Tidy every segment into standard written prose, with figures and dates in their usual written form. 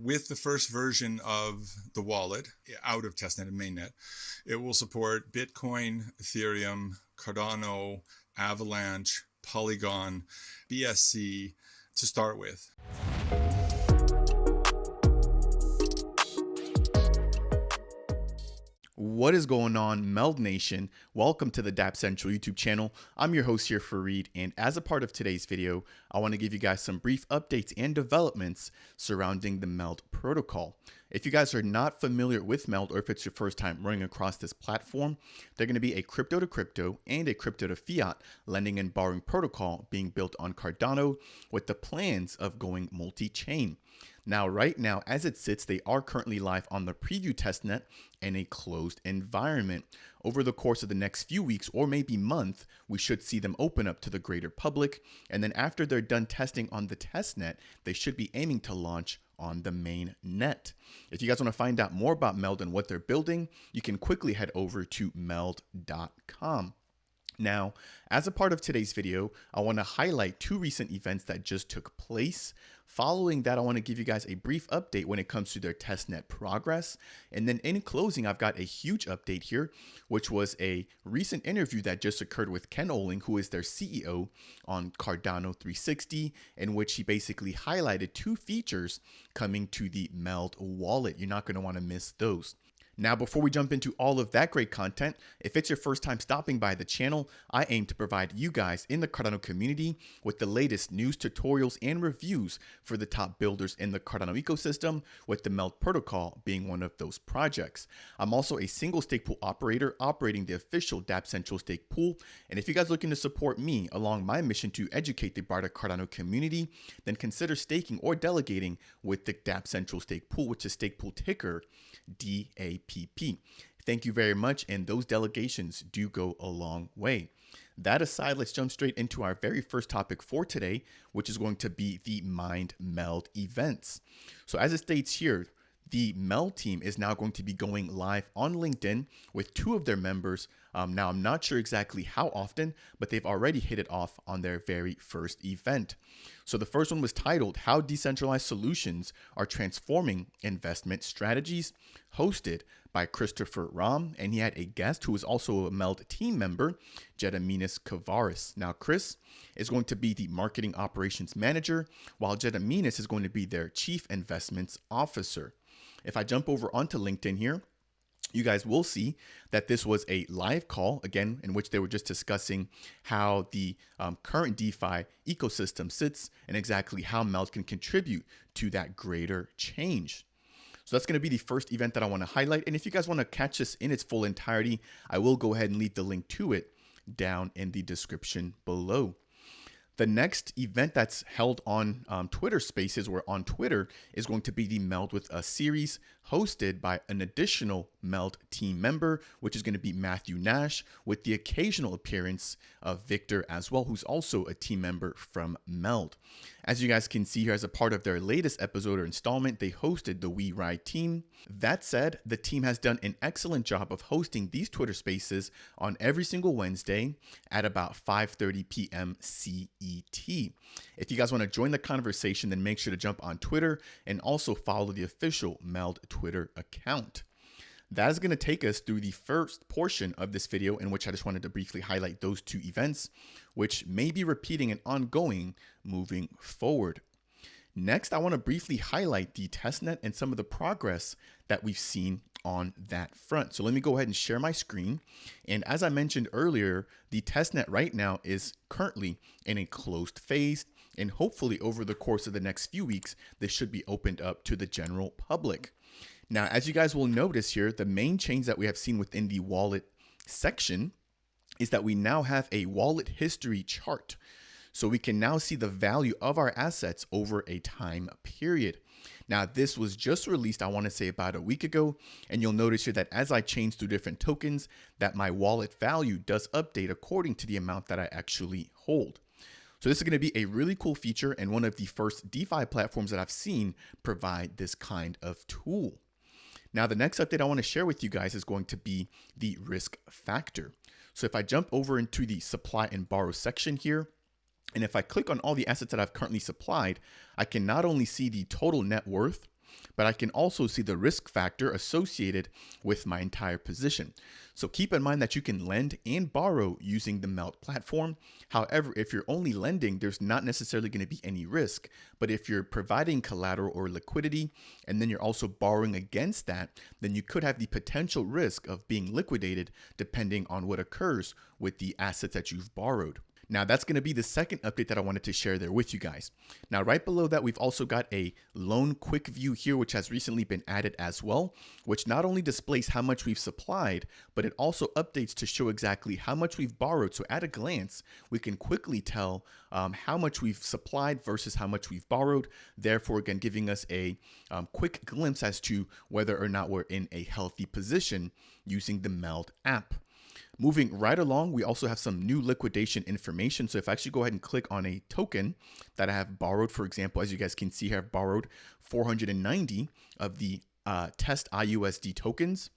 With the first version of the wallet out of Testnet and mainnet, it will support Bitcoin, Ethereum, Cardano, Avalanche, Polygon, BSC to start with. What is going on, MELD Nation? Welcome to the Dapp Central YouTube channel. I'm your host here, Fareed, and as a part of today's video, I want to give you guys some brief updates and developments surrounding the MELD protocol. If you guys are not familiar with MELD, or if it's your first time running across this platform, they're going to be a crypto to crypto and a crypto to fiat lending and borrowing protocol being built on Cardano with the plans of going multi-chain. Now, right now, as it sits, they are currently live on the preview testnet in a closed environment. Over the course of the next few weeks or maybe month, we should see them open up to the greater public. And then after they're done testing on the testnet, they should be aiming to launch on the main net. If you guys want to find out more about MELD and what they're building, you can quickly head over to meld.com. Now, as a part of today's video, I want to highlight two recent events that just took place. Following that, I want to give you guys a brief update when it comes to their testnet progress. And then in closing, I've got a huge update here, which was a recent interview that just occurred with Ken Olling, who is their CEO on Cardano 360, in which he basically highlighted two features coming to the MELD wallet. You're not going to want to miss those. Now, before we jump into all of that great content, if it's your first time stopping by the channel, I aim to provide you guys in the Cardano community with the latest news, tutorials, and reviews for the top builders in the Cardano ecosystem, with the MELD protocol being one of those projects. I'm also a single stake pool operator operating the official Dapp Central stake pool. And if you guys are looking to support me along my mission to educate the broader Cardano community, then consider staking or delegating with the Dapp Central stake pool, which is stake pool ticker DAPP. Thank you very much, and those delegations do go a long way. That aside, let's jump straight into our very first topic for today, which is going to be the mined MELD events. So as it states here, the MELD team is now going to be going live on LinkedIn with two of their members. Now, I'm not sure exactly how often, but they've already hit it off on their very first event. So the first one was titled How Decentralized Solutions Are Transforming Investment Strategies, hosted by Christopher Ram, and he had a guest who is also a MELD team member, Gediminas Kavaris. Now, Chris is going to be the marketing operations manager, while Gediminas is going to be their chief investments officer. If I jump over onto LinkedIn here, you guys will see that this was a live call, again, in which they were just discussing how the current DeFi ecosystem sits and exactly how MELD can contribute to that greater change. So that's going to be the first event that I want to highlight. And if you guys want to catch this in its full entirety, I will go ahead and leave the link to it down in the description below. The next event that's held on Twitter Spaces or on Twitter is going to be the MELD with a series hosted by an additional MELD team member, which is going to be Matthew Nash, with the occasional appearance of Victor as well, who's also a team member from MELD. As you guys can see here, as a part of their latest episode or installment, they hosted the We Ride team. That said, the team has done an excellent job of hosting these Twitter Spaces on every single Wednesday at about 5:30 p.m. CET. If you guys want to join the conversation, then make sure to jump on Twitter and also follow the official MELD Twitter account. That is going to take us through the first portion of this video, in which I just wanted to briefly highlight those two events, which may be repeating and ongoing moving forward. Next, I want to briefly highlight the testnet and some of the progress that we've seen on that front. So let me go ahead and share my screen. And as I mentioned earlier, the testnet right now is currently in a closed phase. And hopefully over the course of the next few weeks, this should be opened up to the general public. Now, as you guys will notice here, the main change that we have seen within the wallet section is that we now have a wallet history chart. So we can now see the value of our assets over a time period. Now, this was just released, I want to say about a week ago. And you'll notice here that as I change through different tokens, that my wallet value does update according to the amount that I actually hold. So this is going to be a really cool feature and one of the first DeFi platforms that I've seen provide this kind of tool. Now, the next update I want to share with you guys is going to be the risk factor. So if I jump over into the supply and borrow section here, and if I click on all the assets that I've currently supplied, I can not only see the total net worth, but I can also see the risk factor associated with my entire position. So keep in mind that you can lend and borrow using the MELD platform. However, if you're only lending, there's not necessarily going to be any risk. But if you're providing collateral or liquidity, and then you're also borrowing against that, then you could have the potential risk of being liquidated depending on what occurs with the assets that you've borrowed. Now, that's going to be the second update that I wanted to share there with you guys. Now, right below that, we've also got a loan quick view here, which has recently been added as well, which not only displays how much we've supplied, but it also updates to show exactly how much we've borrowed. So at a glance, we can quickly tell how much we've supplied versus how much we've borrowed. Therefore, again, giving us a quick glimpse as to whether or not we're in a healthy position using the MELD app. Moving right along, we also have some new liquidation information. So if I actually go ahead and click on a token that I have borrowed, for example, as you guys can see here, I've borrowed 490 of the test IUSD tokens.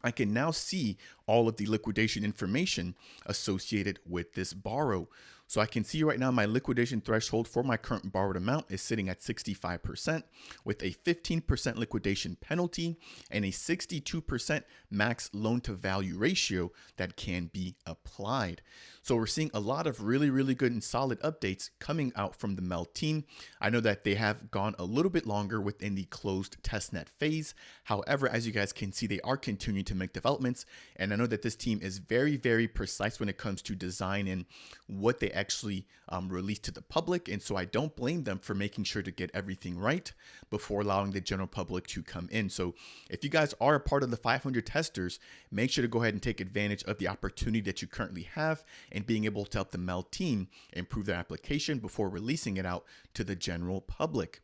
I can now see all of the liquidation information associated with this borrow. So I can see right now my liquidation threshold for my current borrowed amount is sitting at 65% with a 15% liquidation penalty and a 62% max loan to value ratio that can be applied. So we're seeing a lot of really good and solid updates coming out from the MELD team. I know that they have gone a little bit longer within the closed testnet phase. However, as you guys can see, they are continuing to make developments. And I know that this team is very precise when it comes to design and what they actually release to the public. And so I don't blame them for making sure to get everything right before allowing the general public to come in. So if you guys are a part of the 500 testers, make sure to go ahead and take advantage of the opportunity that you currently have and being able to help the MELD team improve their application before releasing it out to the general public.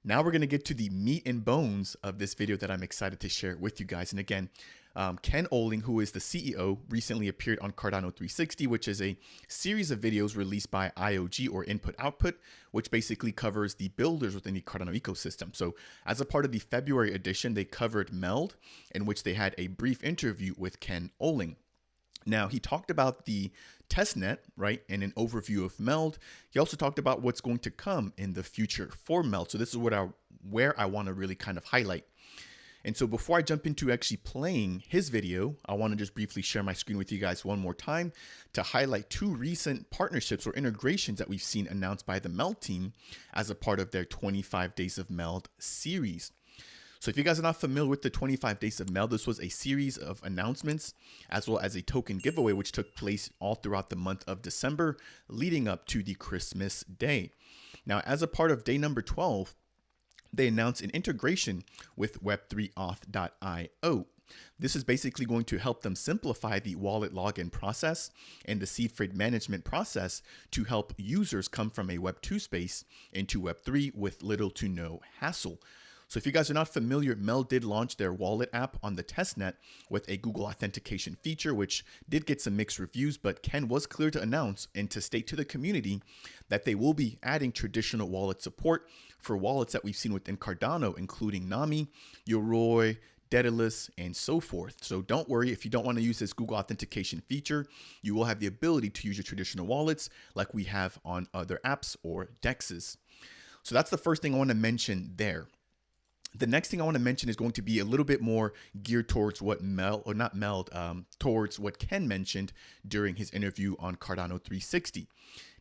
Now we're going to get to the meat and bones of this video that I'm excited to share with you guys. And again, Ken Olling, who is the CEO, recently appeared on Cardano 360, which is a series of videos released by IOG, or Input Output, which basically covers the builders within the Cardano ecosystem. So as a part of the February edition, they covered MELD, in which they had a brief interview with Ken Olling. Now, he talked about the testnet, right, and an overview of MELD. He also talked about what's going to come in the future for MELD. So this is where I want to really kind of highlight. And so before I jump into actually playing his video, I want to just briefly share my screen with you guys one more time to highlight two recent partnerships or integrations that we've seen announced by the MELD team as a part of their 25 Days of MELD series. So if you guys are not familiar with the 25 Days of MELD, this was a series of announcements as well as a token giveaway, which took place all throughout the month of December leading up to the Christmas day. Now, as a part of day number 12, they announced an integration with Web3auth.io. This is basically going to help them simplify the wallet login process and the seed phrase management process to help users come from a Web2 space into Web3 with little to no hassle. So if you guys are not familiar, MELD did launch their wallet app on the testnet with a Google authentication feature, which did get some mixed reviews, but Ken was clear to announce and to state to the community that they will be adding traditional wallet support for wallets that we've seen within Cardano, including Nami, Yoroi, Daedalus, and so forth. So don't worry, if you don't want to use this Google authentication feature, you will have the ability to use your traditional wallets like we have on other apps or DEXs. So that's the first thing I want to mention there. The next thing I want to mention is going to be a little bit more geared towards what towards what Ken mentioned during his interview on Cardano 360.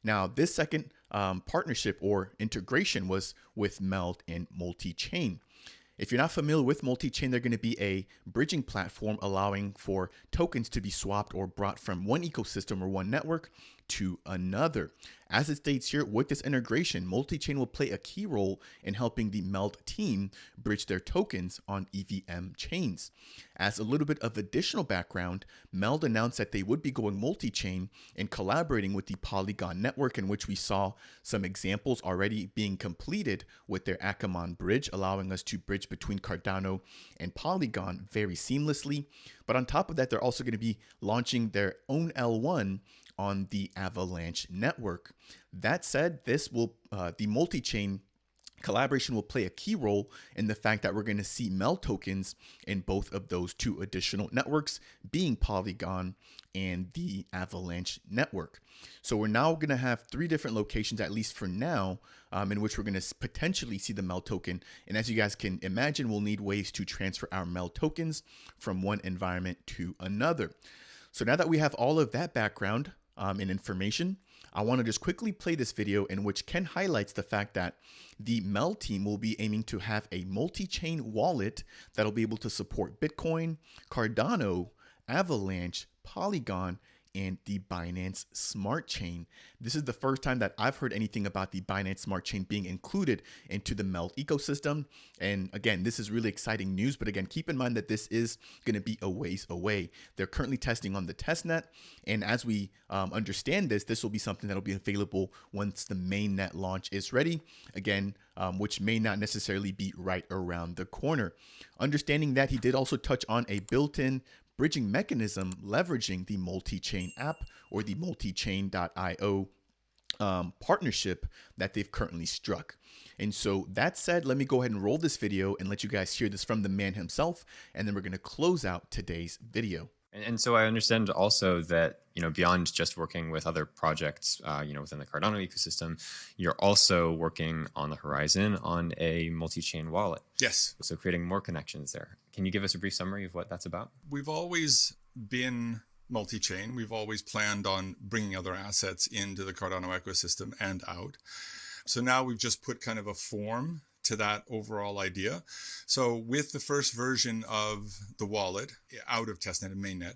Now, this second partnership or integration was with MELD and Multichain. If you're not familiar with Multichain, they're going to be a bridging platform allowing for tokens to be swapped or brought from one ecosystem or one network to another. As it states here, with this integration, Multichain will play a key role in helping the MELD team bridge their tokens on EVM chains. As a little bit of additional background, MELD announced that they would be going multi-chain and collaborating with the Polygon network, in which we saw some examples already being completed with their Akamon bridge, allowing us to bridge between Cardano and Polygon very seamlessly. But on top of that, they're also going to be launching their own L1 on the Avalanche network. That said, this will the multi-chain Collaboration will play a key role in the fact that we're going to see MELD tokens in both of those two additional networks, being Polygon and the Avalanche network. So we're now going to have 3 different locations, at least for now, in which we're going to potentially see the MELD token. And as you guys can imagine, we'll need ways to transfer our MELD tokens from one environment to another. So now that we have all of that background and information, I want to just quickly play this video in which Ken highlights the fact that the MELD team will be aiming to have a multi-chain wallet that'll be able to support Bitcoin, Cardano, Avalanche, Polygon, and the Binance Smart Chain. This is the first time that I've heard anything about the Binance Smart Chain being included into the MELD ecosystem. And again, this is really exciting news, but again, keep in mind that this is going to be a ways away. They're currently testing on the testnet. And as we understand this will be something that'll be available once the mainnet launch is ready. Again, which may not necessarily be right around the corner. Understanding that, he did also touch on a built-in bridging mechanism leveraging the Multichain app or the multichain.io partnership that they've currently struck. And so that said, let me go ahead and roll this video and let you guys hear this from the man himself, and then we're going to close out today's video. And so I understand also that, beyond just working with other projects, within the Cardano ecosystem, you're also working on the horizon on a multi-chain wallet. Yes. So creating more connections there. Can you give us a brief summary of what that's about? We've always been multi-chain. We've always planned on bringing other assets into the Cardano ecosystem and out. So now we've just put kind of a form to that overall idea. So with the first version of the wallet out of testnet and mainnet,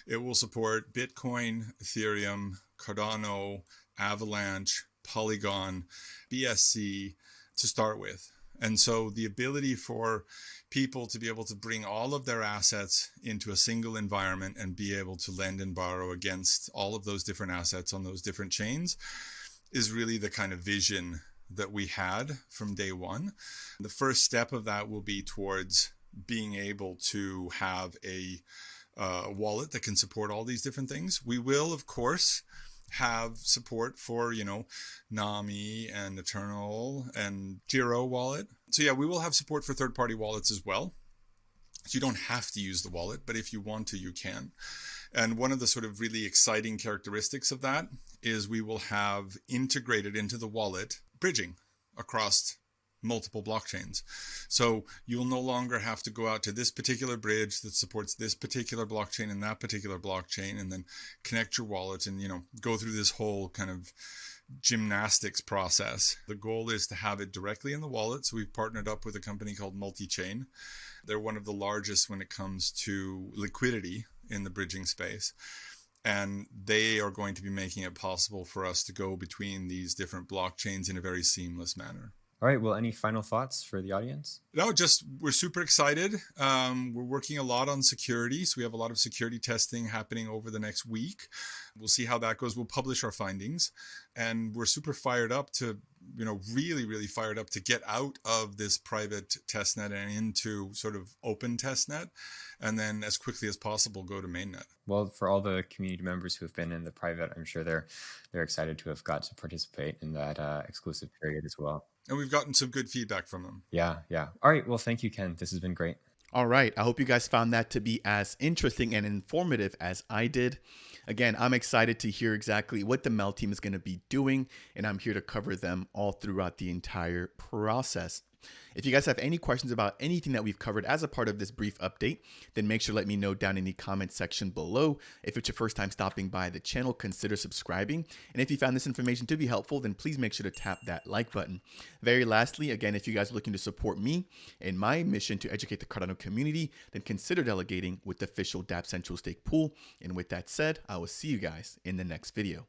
it will support Bitcoin, Ethereum, Cardano, Avalanche, Polygon, BSC to start with. And so the ability for people to be able to bring all of their assets into a single environment and be able to lend and borrow against all of those different assets on those different chains is really the kind of vision that we had from day one. The first step of that will be towards being able to have a wallet that can support all these different things. We will, of course, have support for, Nami and Eternal and Giro wallet. So yeah, we will have support for third-party wallets as well. So you don't have to use the wallet, but if you want to, you can. And one of the sort of really exciting characteristics of that is we will have integrated into the wallet bridging across multiple blockchains. So you'll no longer have to go out to this particular bridge that supports this particular blockchain and that particular blockchain and then connect your wallet and, go through this whole kind of gymnastics process. The goal is to have it directly in the wallet. So we've partnered up with a company called Multichain. They're one of the largest when it comes to liquidity in the bridging space. And they are going to be making it possible for us to go between these different blockchains in a very seamless manner. All right. Well, any final thoughts for the audience? No, just we're super excited. We're working a lot on security. So we have a lot of security testing happening over the next week. We'll see how that goes. We'll publish our findings. And we're super fired up to, really, really fired up to get out of this private testnet and into sort of open testnet. And then as quickly as possible, go to mainnet. Well, for all the community members who have been in the private, I'm sure they're excited to have got to participate in that exclusive period as well. And we've gotten some good feedback from them. Yeah. All right. Well, thank you, Ken. This has been great. All right. I hope you guys found that to be as interesting and informative as I did. Again, I'm excited to hear exactly what the MELD team is going to be doing, and I'm here to cover them all throughout the entire process. If you guys have any questions about anything that we've covered as a part of this brief update, then make sure to let me know down in the comment section below. If it's your first time stopping by the channel, consider subscribing. And if you found this information to be helpful, then please make sure to tap that like button. Very lastly, again, if you guys are looking to support me in my mission to educate the Cardano community, then consider delegating with the official Dapp Central Stake Pool. And with that said, I will see you guys in the next video.